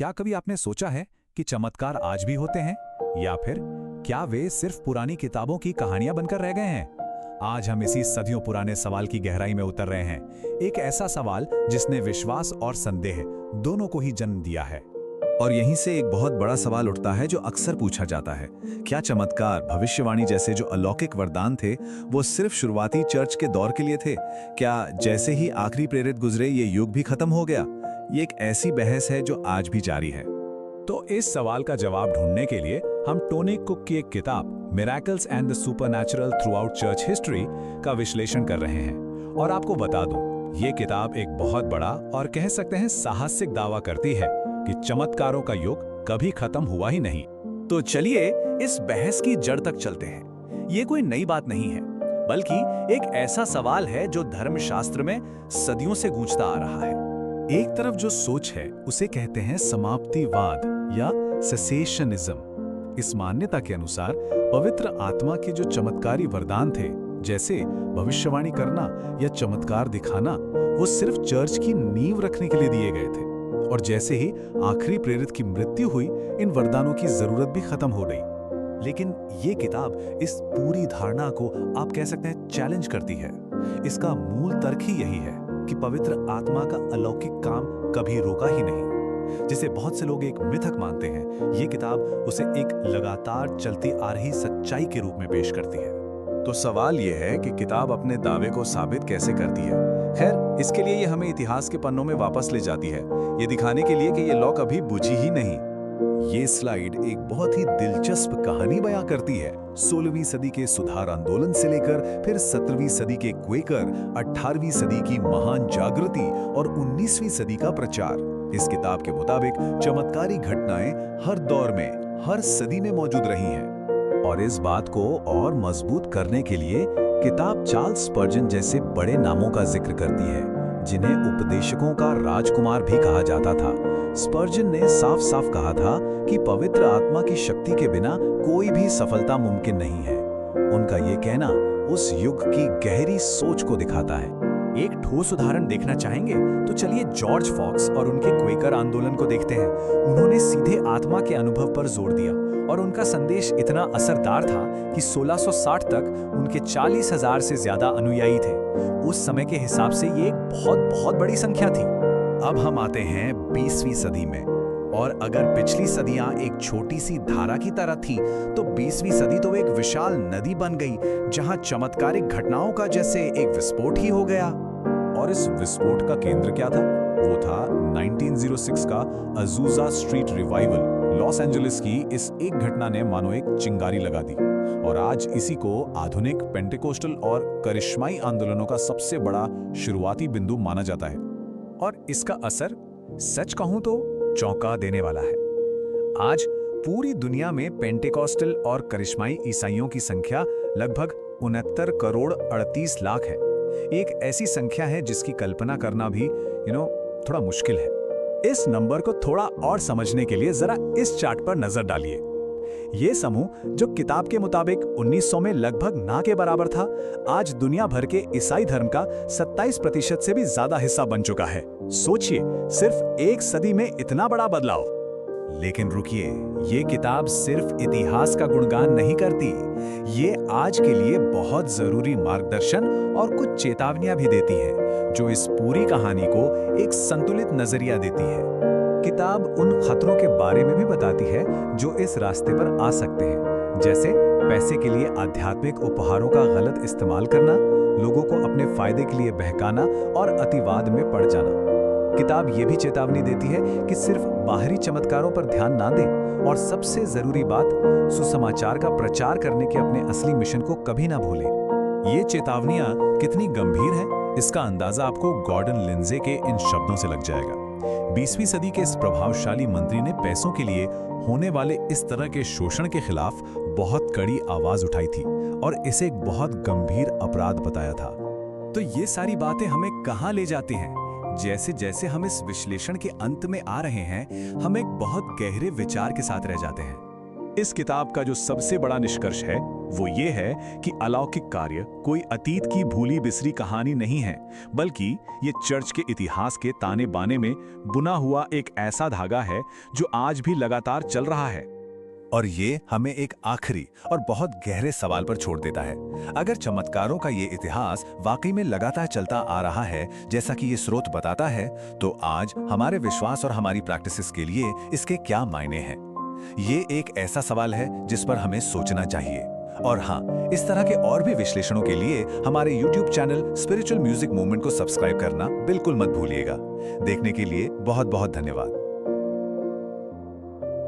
क्या कभी आपने सोचा है कि चमत्कार आज भी होते हैं, या फिर क्या वे सिर्फ पुरानी किताबों की कहानियां बनकर रह गए हैं? आज हम इसी सदियों पुराने सवाल की गहराई में उतर रहे हैं। एक ऐसा सवाल जिसने विश्वास और संदेह दोनों को ही जन्म दिया है। और यहीं से एक बहुत बड़ा सवाल उठता है जो अक्सर पूछा जाता है। क्या चमत्कार, भविष्यवाणी जैसे जो अलौकिक वरदान थे वो सिर्फ शुरुआती चर्च के दौर के लिए थे? क्या जैसे ही आखिरी प्रेरित गुजरे ये युग भी खत्म हो गया? ये एक ऐसी बहस है जो आज भी जारी है। तो इस सवाल का जवाब ढूंढने के लिए हम टोनी कुक की एक किताब miracles and the supernatural throughout church history का विश्लेषण कर रहे हैं। और आपको बता दूं, ये किताब एक बहुत बड़ा और कह सकते हैं साहसिक दावा करती है कि चमत्कारों का युग कभी खत्म हुआ ही नहीं। तो चलिए इस बहस की जड़ तक चलते हैं। ये कोई नई बात नहीं है, बल्कि एक ऐसा सवाल है जो धर्मशास्त्र में सदियों से गूंजता आ रहा है। एक तरफ जो सोच है उसे कहते हैं समाप्तिवाद या सेसेशनिज्म। इस मान्यता के अनुसार पवित्र आत्मा के जो चमत्कारी वरदान थे, जैसे भविष्यवाणी करना या चमत्कार दिखाना, वो सिर्फ चर्च की नींव रखने के लिए दिए गए थे। और जैसे ही आखिरी प्रेरित की मृत्यु हुई, इन वरदानों की जरूरत भी खत्म हो गई। लेकिन ये किताब इस पूरी धारणा को आप कह सकते हैं चैलेंज करती है। इसका मूल तर्क ही यही है कि पवित्र आत्मा का अलौकिक काम कभी रोका ही नहीं, जिसे बहुत से लोग एक मिथक मानते हैं। ये किताब उसे एक लगातार चलती आ रही सच्चाई के रूप में पेश करती है। तो सवाल यह है कि किताब अपने दावे को साबित कैसे करती है। खैर, इसके लिए ये हमें इतिहास के पन्नों में वापस ले जाती है, ये दिखाने के लिए कि ये लौ कभी बुझी ही नहीं। ये स्लाइड एक बहुत ही दिलचस्प कहानी बयां करती है। 16वीं सदी के सुधार आंदोलन से लेकर फिर 17वीं सदी के क्वेकर, 18वीं सदी की महान जागृति और 19वीं सदी का प्रचार। इस किताब के मुताबिक चमत्कारी घटनाएं हर दौर में, हर सदी में मौजूद रही हैं। और इस बात को और मजबूत करने के लिए किताब चार्ल्स स्पर्जन जैसे बड़े नामों का जिक्र करती है, जिन्हें उपदेशकों का राजकुमार भी कहा जाता था। स्पर्जन ने साफ साफ कहा था कि पवित्र आत्मा की शक्ति के बिना कोई भी सफलता मुमकिन नहीं है। उनका ये कहना उस युग की गहरी सोच को दिखाता है। एक ठोस उदाहरण देखना चाहेंगे तो चलिए जॉर्ज फॉक्स और उनके क्वेकर आंदोलन को देखते हैं। उन्होंने सीधे आत्मा के अनुभव पर जोर दिया और उनका संदेश इतना असरदार था कि 1660 तक उनके 40,000 से ज्यादा अनुयायी थे। उस समय के हिसाब से ये एक बहुत बड़ी संख्या थी। अब हम आते हैं 20वीं सदी में, और अगर पिछली सदियां एक छोटी सी धारा की तरह थी, तो 20वीं सदी तो एक विशाल नदी बन गई, जहां चमत्कारिक घटनाओं का जैसे एक विस्फोट ही हो गया। और इस विस्फोट का केंद्र क्या था? वो था 1906 का अजूजा स्ट्रीट रिवाइवल। लॉस एंजलिस की इस एक घटना ने मानो एक चिंगारी लगा दी, और आज इसी को आधुनिक पेंटेकोस्टल और करिश्माई आंदोलनों का सबसे बड़ा शुरुआती बिंदु माना जाता है। और इसका असर सच कहूं तो चौंका देने वाला है। आज पूरी दुनिया में पेंटेकोस्टल और करिश्माई ईसाइयों की संख्या लगभग 69 करोड़ 38 लाख है। एक ऐसी संख्या है जिसकी कल्पना करना भी थोड़ा मुश्किल है। इस नंबर को थोड़ा और समझने के लिए जरा इस चार्ट पर नजर डालिए। ये समूह, जो किताब के मुताबिक 1900 में लगभग ना के बराबर था, आज दुनिया भर के ईसाई धर्म का 27% से भी ज्यादा हिस्सा बन चुका है। सोचिए, सिर्फ एक सदी में इतना बड़ा बदलाव। लेकिन रुकिए, ये किताब सिर्फ इतिहास का गुणगान नहीं करती, ये आज के लिए बहुत जरूरी मार्गदर्शन और कुछ चेतावनियां भी देती है, जो इस पूरी कहानी को एक संतुलित नजरिया देती है। किताब उन खतरों के बारे में भी बताती है जो इस रास्ते पर आ सकते हैं, जैसे पैसे के लिए आध्यात्मिक उपहारों का गलत इस्तेमाल करना, लोगों को अपने फायदे के लिए बहकाना और अतिवाद में पड़ जाना। किताब ये भी चेतावनी देती है कि सिर्फ बाहरी चमत्कारों पर ध्यान ना दें, और सबसे जरूरी बात, सुसमाचार का प्रचार करने के अपने असली मिशन को कभी ना भूलें। ये चेतावनियां कितनी गंभीर हैं, इसका अंदाजा आपको गॉर्डन लिंजे के इन शब्दों से लग जाएगा। 20वीं सदी के इस प्रभावशाली मंत्री ने पैसों के लिए होने वाले इस तरह के शोषण के खिलाफ बहुत कड़ी आवाज उठाई थी और इसे एक बहुत गंभीर अपराध बताया था। तो ये सारी बातें हमें कहां ले जाती हैं? जैसे जैसे हम इस विश्लेषण के अंत में आ रहे हैं, हम एक बहुत गहरे विचार के साथ रह जाते हैं। इस किताब का जो सबसे बड़ा निष्कर्ष है वो ये है कि अलौकिक कार्य कोई अतीत की भूली बिसरी कहानी नहीं है, बल्कि ये चर्च के इतिहास के ताने बाने में बुना हुआ एक ऐसा धागा है जो आज भी लगातार चल रहा है। और ये हमें एक आखिरी और बहुत गहरे सवाल पर छोड़ देता है। अगर चमत्कारों का ये इतिहास वाकई में लगातार चलता आ रहा है, जैसा कि ये स्रोत बताता है, तो आज हमारे विश्वास और हमारी प्रैक्टिसेस के लिए इसके क्या मायने हैं? ये एक ऐसा सवाल है जिस पर हमें सोचना चाहिए। और हाँ, इस तरह के और भी विश्लेषणों के लिए हमारे YouTube channel spiritual music movement को सब्सक्राइब करना बिल्कुल मत भूलिएगा। देखने के लिए बहुत बहुत धन्यवाद।